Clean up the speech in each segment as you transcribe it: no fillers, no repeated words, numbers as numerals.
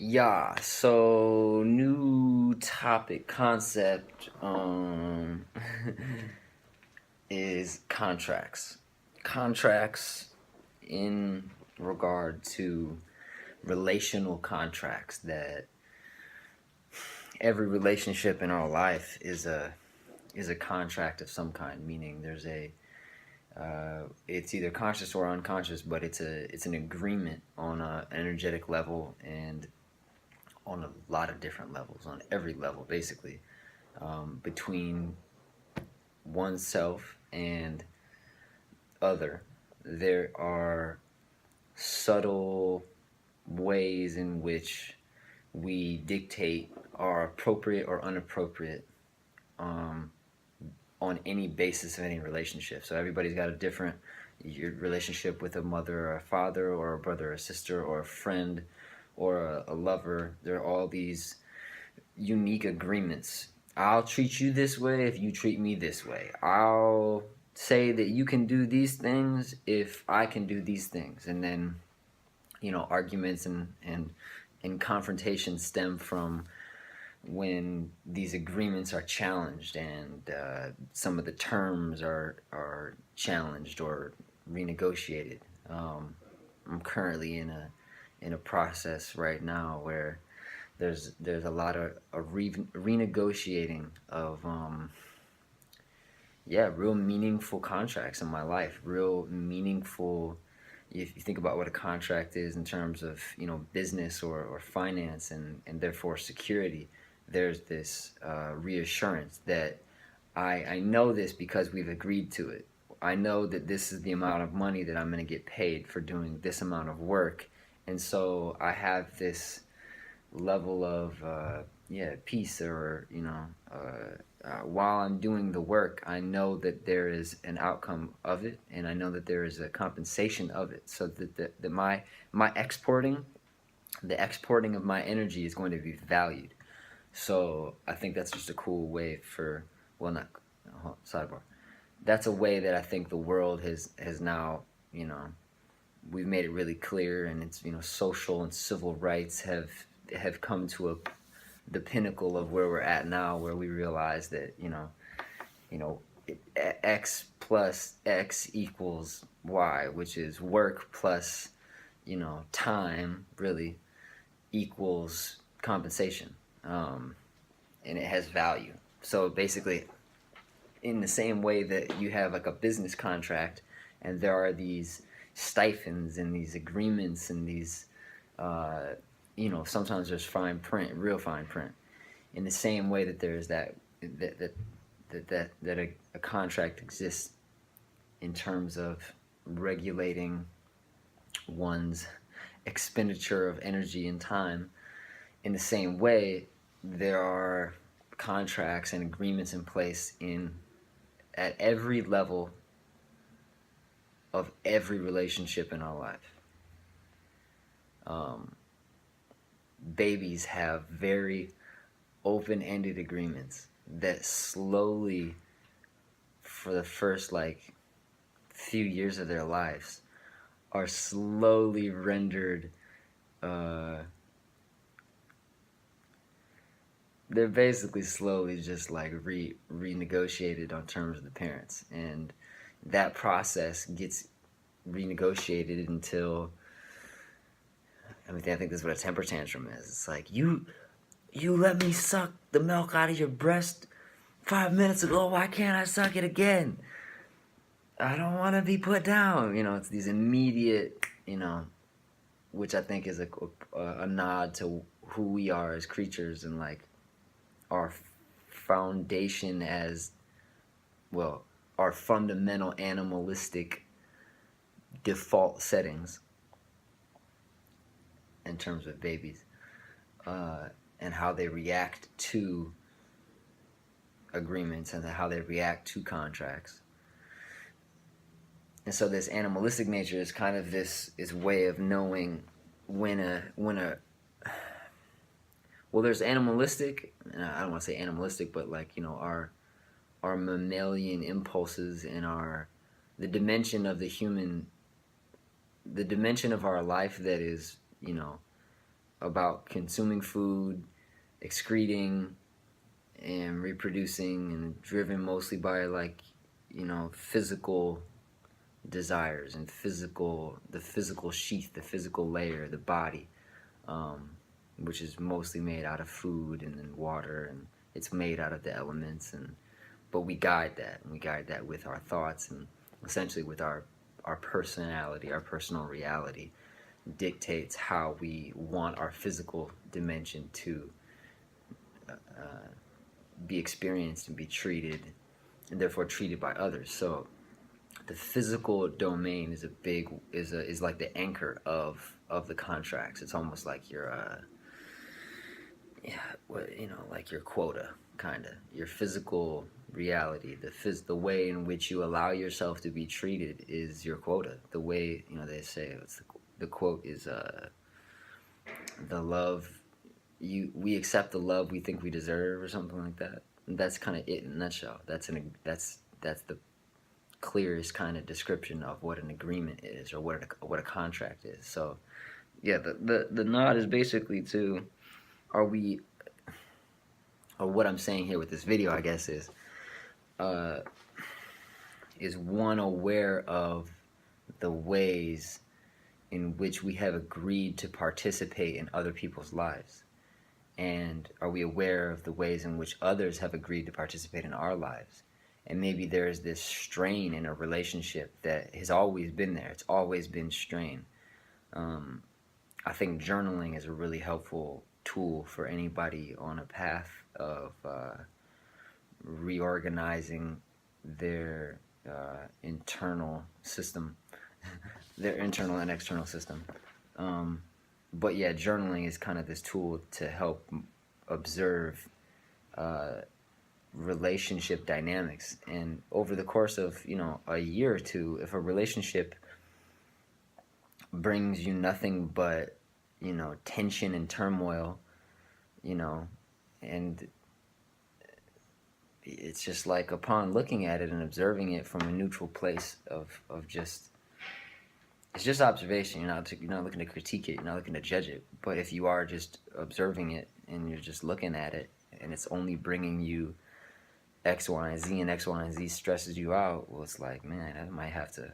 Yeah, so new topic concept is contracts. Contracts in regard to relational contracts that every relationship in our life is a contract of some kind, meaning there's a it's either conscious or unconscious, but it's an agreement on an energetic level and on a lot of different levels, on every level, basically, between oneself and other. There are subtle ways in which we dictate are appropriate or inappropriate um, on any basis of any relationship. So everybody's got a different your relationship with a mother or a father or a brother or a sister or a friend or a lover. There are all these unique agreements. I'll treat you this way if you treat me this way. I'll say that you can do these things if I can do these things. And then, arguments and confrontations stem from when these agreements are challenged and some of the terms are challenged or renegotiated. I'm currently in a process right now where there's a lot of renegotiating of real meaningful contracts in my life, real meaningful. If you think about what a contract is in terms of business or finance and therefore security, there's this reassurance that I know this because we've agreed to it. I know that this is the amount of money that I'm going to get paid for doing this amount of work, and so I have this level of peace, or while I'm doing the work, I know that there is an outcome of it, and I know that there is a compensation of it, so that my exporting, the exporting of my energy is going to be valued. So I think that's just a cool way for, well, not sidebar. That's a way that I think the world has now, we've made it really clear, and it's social and civil rights have come to the pinnacle of where we're at now, where we realize that you know x plus x equals y, which is work plus time, really equals compensation, and it has value. So basically, in the same way that you have like a business contract, and there are these stipends and these agreements and these sometimes there's fine print, real fine print. In the same way that there's that a contract exists in terms of regulating one's expenditure of energy and time, in the same way there are contracts and agreements in place at every level of every relationship in our life. Babies have very open-ended agreements that slowly, for the first few years of their lives, are slowly rendered. They're basically slowly just renegotiated on terms of the parents, and that process gets renegotiated until, I think this is what a temper tantrum is. It's like, you let me suck the milk out of your breast 5 minutes ago. Why can't I suck it again? I don't want to be put down. It's these immediate, which I think is a nod to who we are as creatures, and our foundation as, well, our fundamental animalistic default settings in terms of babies, and how they react to agreements and how they react to contracts. And so this animalistic nature is kind of this way of knowing when a well, there's animalistic, I don't want to say animalistic, but our mammalian impulses and the dimension of our life that is about consuming food, excreting, and reproducing, and driven mostly by, like, physical desires and the physical sheath, the physical layer, the body, which is mostly made out of food and then water, and it's made out of the elements. And but we guide that, and we guide that with our thoughts, and essentially with our personality. Our personal reality dictates how we want our physical dimension to be experienced and be treated, and therefore treated by others. So the physical domain is like the anchor of the contracts. It's almost like your like your quota, kind of your physical reality. The way in which you allow yourself to be treated is your quota. The way, they say, the quote is the love we accept the love we think we deserve, or something like that. And that's kind of it in a nutshell. That's the clearest kind of description of what an agreement is, or what a contract is. So yeah, the nod is basically to, or what I'm saying here with this video, I guess, is one aware of the ways in which we have agreed to participate in other people's lives? And are we aware of the ways in which others have agreed to participate in our lives? And maybe there's this strain in a relationship that has always been there. It's always been strain. I think journaling is a really helpful tool for anybody on a path of reorganizing their internal system, their internal and external system. But yeah, journaling is kind of this tool to help observe relationship dynamics. And over the course of, a year or two, if a relationship brings you nothing but, tension and turmoil, and it's just like, upon looking at it and observing it from a neutral place of just, it's just observation. You're not looking to critique it. You're not looking to judge it. But if you are just observing it and you're just looking at it, and it's only bringing you X, Y, and Z, and X, Y, and Z stresses you out, well, it's like, man, that might have to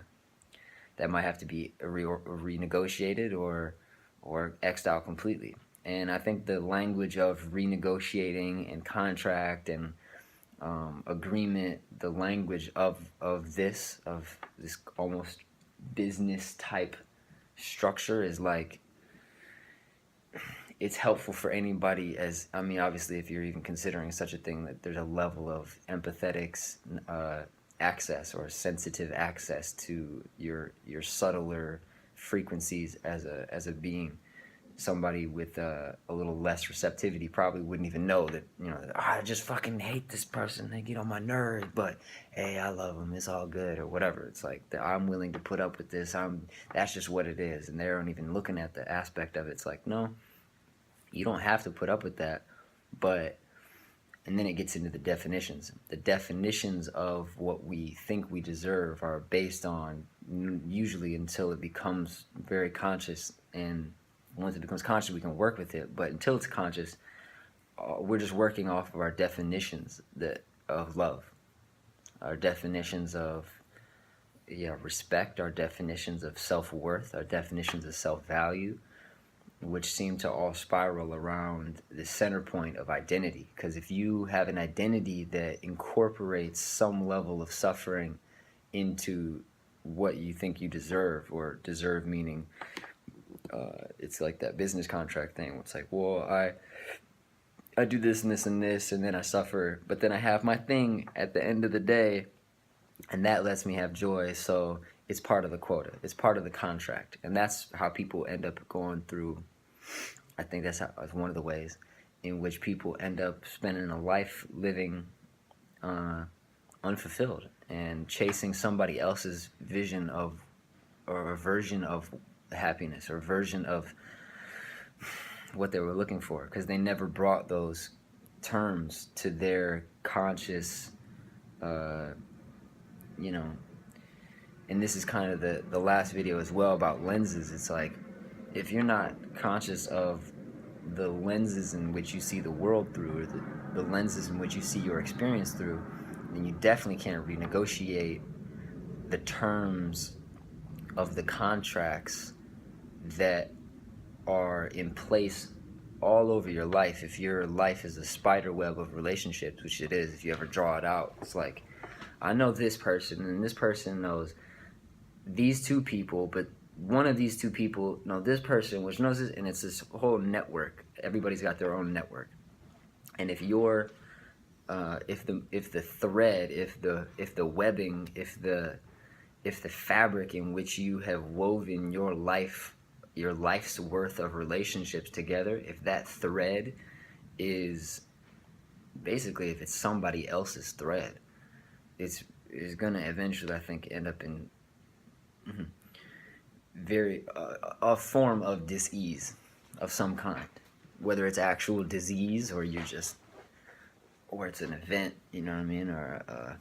be renegotiated or X'd out completely. And I think the language of renegotiating and contract and agreement, the language of this almost business type structure, is like, it's helpful for anybody. Obviously, if you're even considering such a thing, that there's a level of empathetic access, or sensitive access to your subtler frequencies as a being. Somebody with a little less receptivity probably wouldn't even know that, I just fucking hate this person, they get on my nerves, but hey, I love them, it's all good, or whatever. It's like, I'm willing to put up with this, that's just what it is. And they aren't even looking at the aspect of it. It's like, no, you don't have to put up with that. And then it gets into the definitions. The definitions of what we think we deserve are based on, usually, until it becomes very conscious. And once it becomes conscious, we can work with it. But until it's conscious, we're just working off of our definitions of love, our definitions of respect, our definitions of self-worth, our definitions of self-value, which seem to all spiral around the center point of identity. Because if you have an identity that incorporates some level of suffering into what you think you deserve, or deserve meaning, it's like that business contract thing where it's like, well, I do this and this and this, and then I suffer, but then I have my thing at the end of the day, and that lets me have joy. So it's part of the quota. It's part of the contract. And that's how people end up going through. I think that's one of the ways in which people end up spending a life living unfulfilled and chasing somebody else's vision of, or a version of happiness, or a version of what they were looking for, because they never brought those terms to their conscious, and this is kind of the last video as well about lenses. It's like, if you're not conscious of the lenses in which you see the world through, or the lenses in which you see your experience through, then you definitely can't renegotiate the terms of the contracts that are in place all over your life. If your life is a spider web of relationships, which it is, if you ever draw it out, it's like, I know this person, and this person knows these two people, but one of these two people know this person, which knows this, and it's this whole network. Everybody's got their own network, and if you're, if the thread, if the webbing, if the fabric in which you have woven your life's worth of relationships together, if that thread is basically, if it's somebody else's thread, it's gonna eventually, I think, end up in very a form of dis-ease of some kind, whether it's actual disease or or it's an event, you know what I mean, or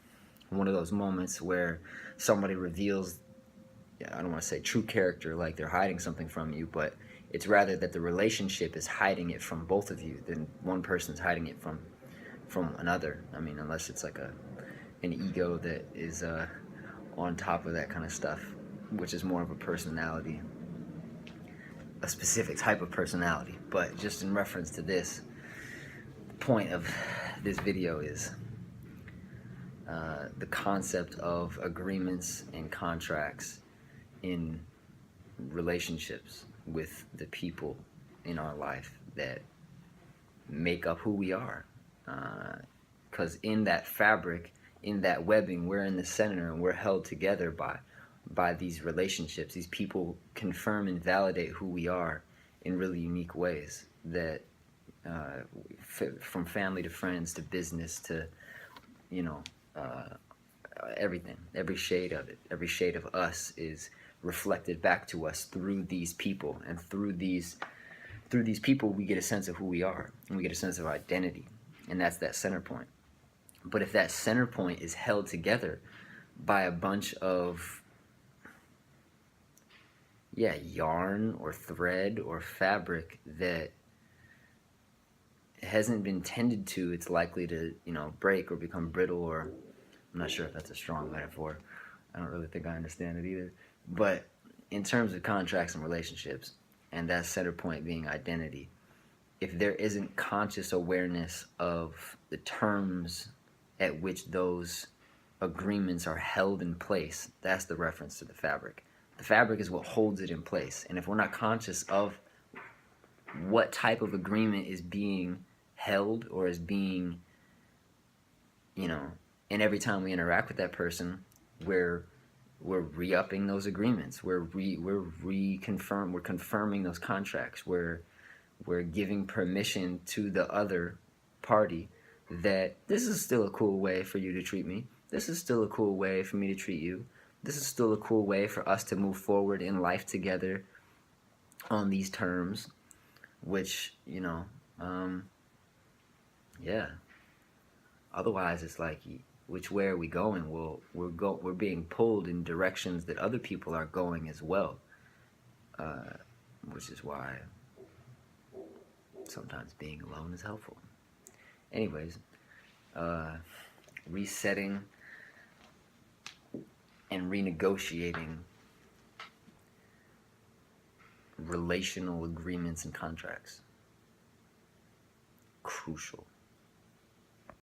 one of those moments where somebody reveals, I don't want to say true character, like they're hiding something from you, but it's rather that the relationship is hiding it from both of you than one person's hiding it from another. I mean, unless it's like an ego that is on top of that kind of stuff, which is more of a personality, a specific type of personality. But just in reference to this, the point of this video is the concept of agreements and contracts in relationships with the people in our life that make up who we are. Because in that fabric, in that webbing, we're in the center and we're held together by these relationships. These people confirm and validate who we are in really unique ways that from family to friends to business to, you know, everything, every shade of it, every shade of us is reflected back to us through these people, and through these people we get a sense of who we are, and we get a sense of identity, and that's that center point. But if that center point is held together by a bunch of yarn or thread or fabric that hasn't been tended to, it's likely to, break or become brittle, or I'm not sure if that's a strong metaphor. I don't really think I understand it either. But in terms of contracts and relationships, and that center point being identity, if there isn't conscious awareness of the terms at which those agreements are held in place, that's the reference to the fabric. The fabric is what holds it in place. And if we're not conscious of what type of agreement is being held or is being, and every time we interact with that person, we're re-upping those agreements. We're confirming those contracts. We're giving permission to the other party that this is still a cool way for you to treat me. This is still a cool way for me to treat you. This is still a cool way for us to move forward in life together on these terms, which, Otherwise, it's like, which way are we going? Well, we're being pulled in directions that other people are going as well, which is why sometimes being alone is helpful. Anyways, resetting and renegotiating relational agreements and contracts. Crucial.